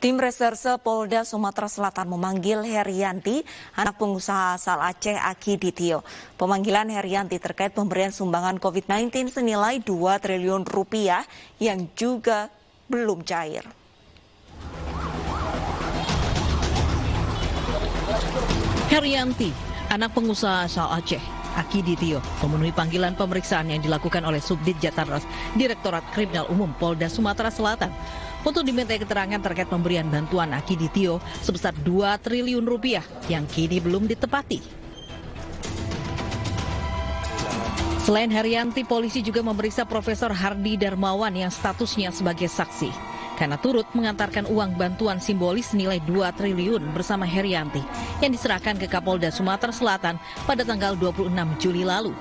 Tim Reserse Polda Sumatera Selatan memanggil Herianti, anak pengusaha asal Aceh Akiditio. Pemanggilan Herianti terkait pemberian sumbangan COVID-19 senilai 2 triliun rupiah yang juga belum cair. Herianti, anak pengusaha asal Aceh Akiditio, memenuhi panggilan pemeriksaan yang dilakukan oleh Subdit Jatarras Direktorat Kriminal Umum Polda Sumatera Selatan untuk dimintai keterangan terkait pemberian bantuan Akiditio sebesar 2 triliun rupiah yang kini belum ditepati. Selain Herianti, polisi juga memeriksa Profesor Hardi Darmawan yang statusnya sebagai saksi karena turut mengantarkan uang bantuan simbolis nilai 2 triliun bersama Herianti yang diserahkan ke Kapolda Sumatera Selatan pada tanggal 26 Juli lalu.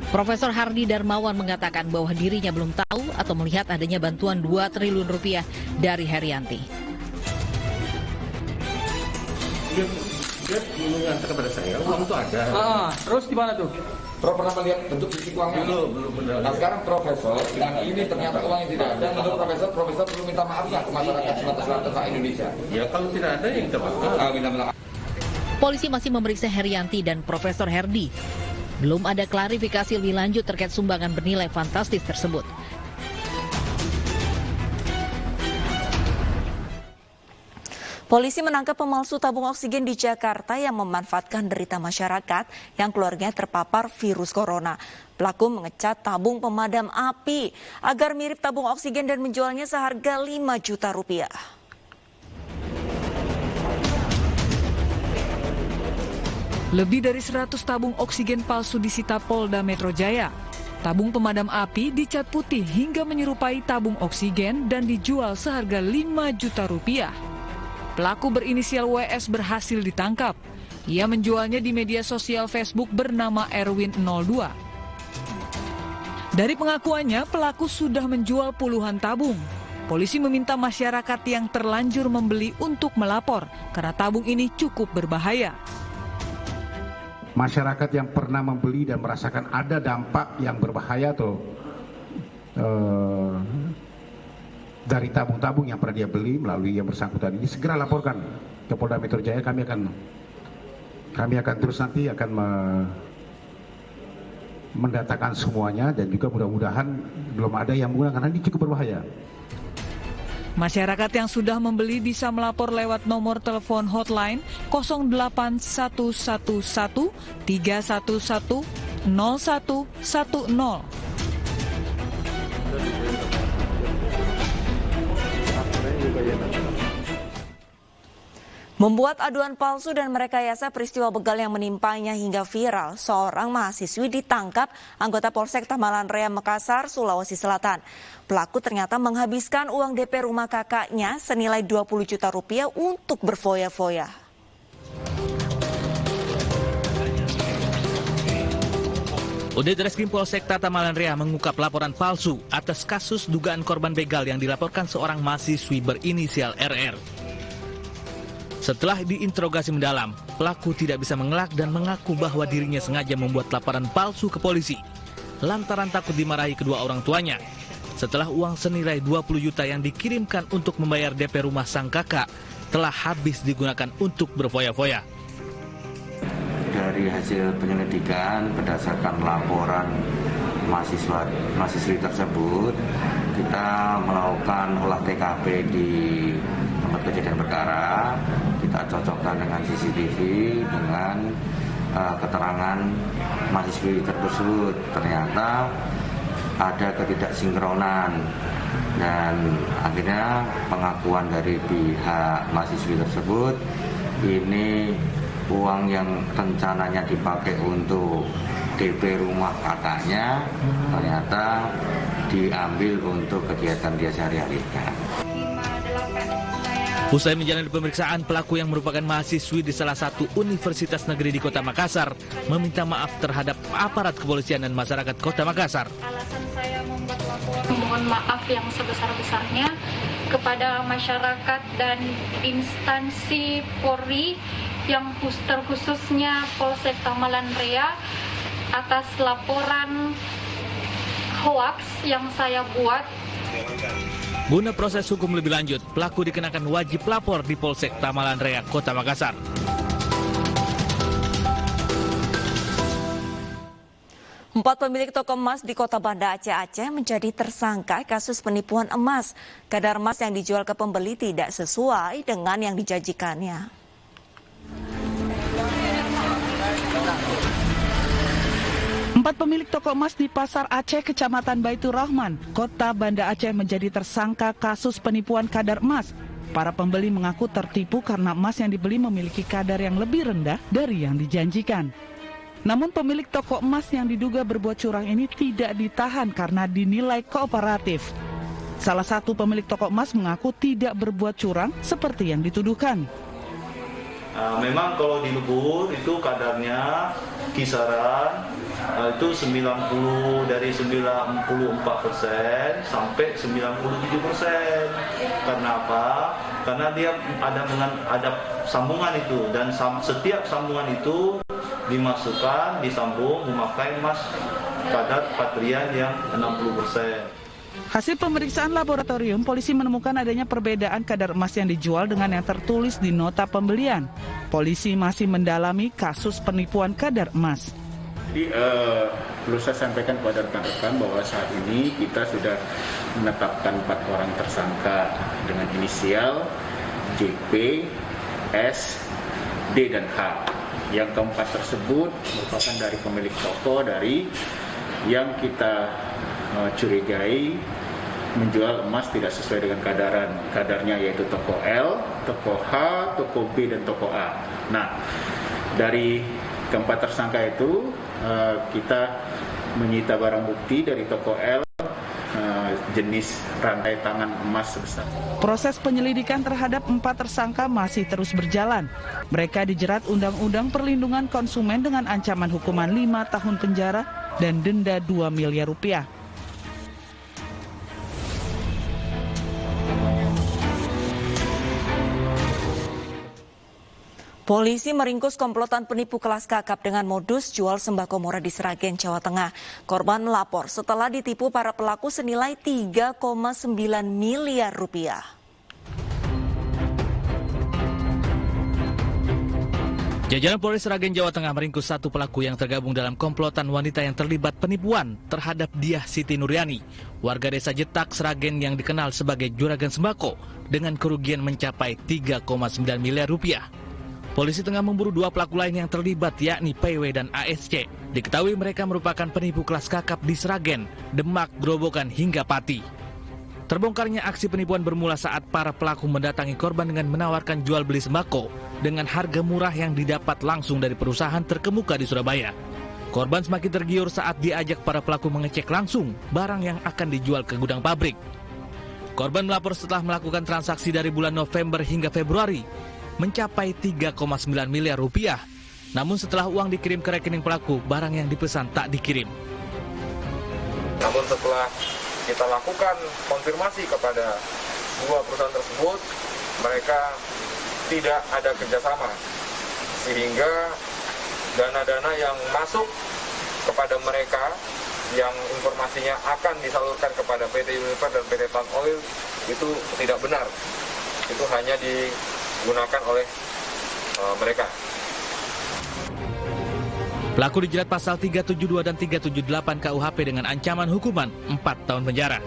Profesor Hardi Darmawan mengatakan bahwa dirinya belum tahu atau melihat adanya bantuan 2 triliun rupiah dari Herianti. Dia mengantar kepada saya, uang itu ada. Terus di mana tuh? Prof pernah melihat bentuk fisik uangnya? Belum benar. Nah sekarang Profesor, dengan ini ternyata uang yang tidak ada, menurut Profesor perlu minta maaf nggak ke masyarakat Sumatera Selatan Indonesia? Ya kalau tidak ada ya kita bakal. Minta maaf. Polisi masih memeriksa Herianti dan Profesor Herdi. Belum ada klarifikasi lebih lanjut terkait sumbangan bernilai fantastis tersebut. Polisi menangkap pemalsu tabung oksigen di Jakarta yang memanfaatkan derita masyarakat yang keluarganya terpapar virus corona. Pelaku mengecat tabung pemadam api agar mirip tabung oksigen dan menjualnya seharga 5 juta rupiah. Lebih dari 100 tabung oksigen palsu disita Polda Metro Jaya. Tabung pemadam api dicat putih hingga menyerupai tabung oksigen dan dijual seharga 5 juta rupiah. Pelaku berinisial WS berhasil ditangkap. Ia menjualnya di media sosial Facebook bernama Erwin02. Dari pengakuannya, pelaku sudah menjual puluhan tabung. Polisi meminta masyarakat yang terlanjur membeli untuk melapor karena tabung ini cukup berbahaya. Masyarakat yang pernah membeli dan merasakan ada dampak yang berbahaya atau dari tabung-tabung yang pernah dia beli melalui yang bersangkutan ini, segera laporkan ke Polda Metro Jaya. Kami akan terus nanti akan mendatakan semuanya dan juga mudah-mudahan belum ada yang menggunakan, karena ini cukup berbahaya. Masyarakat yang sudah membeli bisa melapor lewat nomor telepon hotline 08111 311 0110. Membuat aduan palsu dan merekayasa peristiwa begal yang menimpanya hingga viral, seorang mahasiswi ditangkap anggota Polsek Tamalan Rea Makassar, Sulawesi Selatan. Pelaku ternyata menghabiskan uang DP rumah kakaknya senilai 20 juta rupiah untuk berfoya-foya. Unit Reskrim Polsek Tamalan Rea mengungkap laporan palsu atas kasus dugaan korban begal yang dilaporkan seorang mahasiswi berinisial RR. Setelah diinterogasi mendalam, pelaku tidak bisa mengelak dan mengaku bahwa dirinya sengaja membuat laporan palsu ke polisi lantaran takut dimarahi kedua orang tuanya setelah uang senilai 20 juta yang dikirimkan untuk membayar DP rumah sang kakak telah habis digunakan untuk berfoya-foya. Dari hasil penyelidikan berdasarkan laporan mahasiswi tersebut, kita melakukan olah TKP di tempat kejadian perkara. Kita cocokkan dengan CCTV dengan keterangan mahasiswi tersebut. Ternyata ada ketidaksinkronan dan akhirnya pengakuan dari pihak mahasiswi tersebut ini uang yang rencananya dipakai untuk DP rumah kakaknya ternyata diambil untuk kegiatan dia sehari-hari. Usai menjalani pemeriksaan, pelaku yang merupakan mahasiswi di salah satu universitas negeri di Kota Makassar meminta maaf terhadap aparat kepolisian dan masyarakat Kota Makassar. Alasan saya membuat laporan, mohon maaf yang sebesar-besarnya kepada masyarakat dan instansi Polri yang terkhususnya Polsek Tamalan Rea atas laporan hoaks yang saya buat. Guna proses hukum lebih lanjut, pelaku dikenakan wajib lapor di Polsek Tamalan Rea, Kota Makassar. Empat pemilik toko emas di Kota Banda Aceh menjadi tersangka kasus penipuan emas. Kadar emas yang dijual ke pembeli tidak sesuai dengan yang dijanjikannya. Empat pemilik toko emas di Pasar Aceh, Kecamatan Baitur Rahman, Kota Banda Aceh menjadi tersangka kasus penipuan kadar emas. Para pembeli mengaku tertipu karena emas yang dibeli memiliki kadar yang lebih rendah dari yang dijanjikan. Namun pemilik toko emas yang diduga berbuat curang ini tidak ditahan karena dinilai kooperatif. Salah satu pemilik toko emas mengaku tidak berbuat curang seperti yang dituduhkan. Memang kalau di Lubur itu kadarnya kisaran itu 90 dari 94% sampai 97%. Karena apa? Karena dia ada sambungan itu, dan setiap sambungan itu disambung memakai emas kadar patrian yang 60%. Hasil pemeriksaan laboratorium, polisi menemukan adanya perbedaan kadar emas yang dijual dengan yang tertulis di nota pembelian. Polisi masih mendalami kasus penipuan kadar emas. Jadi perlu saya sampaikan kepada rekan-rekan bahwa saat ini kita sudah menetapkan 4 orang tersangka dengan inisial JP, S, D, dan H. Yang keempat tersebut merupakan dari pemilik toko dari yang kita curigai menjual emas tidak sesuai dengan kadarnya, yaitu toko L, toko H, toko B, dan toko A. Nah, dari keempat tersangka itu kita menyita barang bukti dari toko L jenis rantai tangan emas sebesar. Proses penyelidikan terhadap 4 tersangka masih terus berjalan. Mereka dijerat Undang-Undang Perlindungan Konsumen dengan ancaman hukuman 5 tahun penjara dan denda 2 miliar rupiah. Polisi meringkus komplotan penipu kelas kakap dengan modus jual sembako murah di Sragen, Jawa Tengah. Korban melapor setelah ditipu para pelaku senilai 3,9 miliar rupiah. Jajaran Polres Sragen, Jawa Tengah meringkus 1 pelaku yang tergabung dalam komplotan wanita yang terlibat penipuan terhadap Diah Siti Nuryani, warga desa Jetak, Sragen yang dikenal sebagai juragan sembako, dengan kerugian mencapai 3,9 miliar rupiah. Polisi tengah memburu 2 pelaku lain yang terlibat, yakni PW dan ASC. Diketahui mereka merupakan penipu kelas kakap di Sragen, Demak, Grobogan, hingga Pati. Terbongkarnya aksi penipuan bermula saat para pelaku mendatangi korban dengan menawarkan jual beli sembako dengan harga murah yang didapat langsung dari perusahaan terkemuka di Surabaya. Korban semakin tergiur saat diajak para pelaku mengecek langsung barang yang akan dijual ke gudang pabrik. Korban melapor setelah melakukan transaksi dari bulan November hingga Februari mencapai 3,9 miliar rupiah. Namun setelah uang dikirim ke rekening pelaku, barang yang dipesan tak dikirim. Namun setelah kita lakukan konfirmasi kepada 2 perusahaan tersebut, mereka tidak ada kerjasama, sehingga dana-dana yang masuk kepada mereka yang informasinya akan disalurkan kepada PT Unilever dan PT Tan Oil itu tidak benar. Itu hanya digunakan oleh mereka. Pelaku dijerat pasal 372 dan 378 KUHP dengan ancaman hukuman 4 tahun penjara.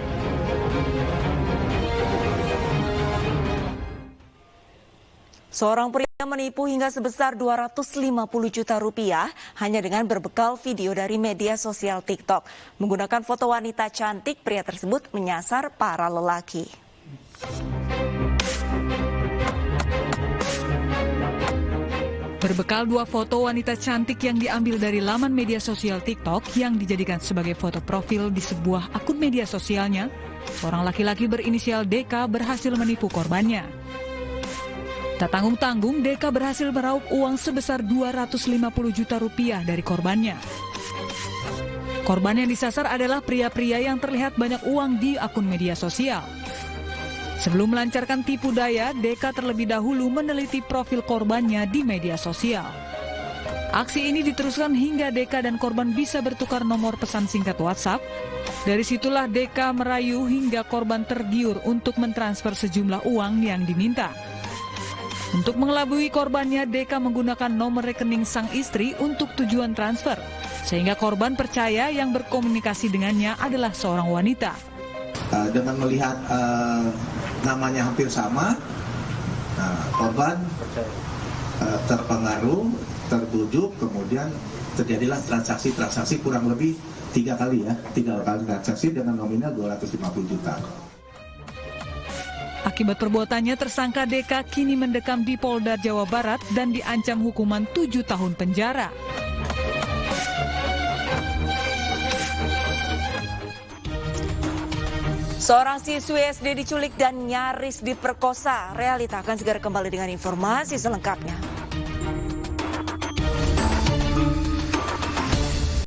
Seorang pria menipu hingga sebesar 250 juta rupiah hanya dengan berbekal video dari media sosial TikTok. Menggunakan foto wanita cantik, pria tersebut menyasar para lelaki. Berbekal 2 foto wanita cantik yang diambil dari laman media sosial TikTok yang dijadikan sebagai foto profil di sebuah akun media sosialnya, seorang laki-laki berinisial DK berhasil menipu korbannya. Tak tanggung-tanggung, DK berhasil meraup uang sebesar 250 juta rupiah dari korbannya. Korban yang disasar adalah pria-pria yang terlihat banyak uang di akun media sosial. Sebelum melancarkan tipu daya, DK terlebih dahulu meneliti profil korbannya di media sosial. Aksi ini diteruskan hingga DK dan korban bisa bertukar nomor pesan singkat WhatsApp. Dari situlah DK merayu hingga korban tergiur untuk mentransfer sejumlah uang yang diminta. Untuk mengelabui korbannya, DK menggunakan nomor rekening sang istri untuk tujuan transfer, sehingga korban percaya yang berkomunikasi dengannya adalah seorang wanita. Dengan melihat namanya hampir sama, korban terpengaruh, terbujuk, kemudian terjadilah transaksi kurang lebih 3 kali transaksi dengan nominal 250 juta. Akibat perbuatannya, tersangka DK kini mendekam di Polda Jawa Barat dan diancam hukuman 7 tahun penjara. Seorang siswi SD diculik dan nyaris diperkosa. Realita akan segera kembali dengan informasi selengkapnya.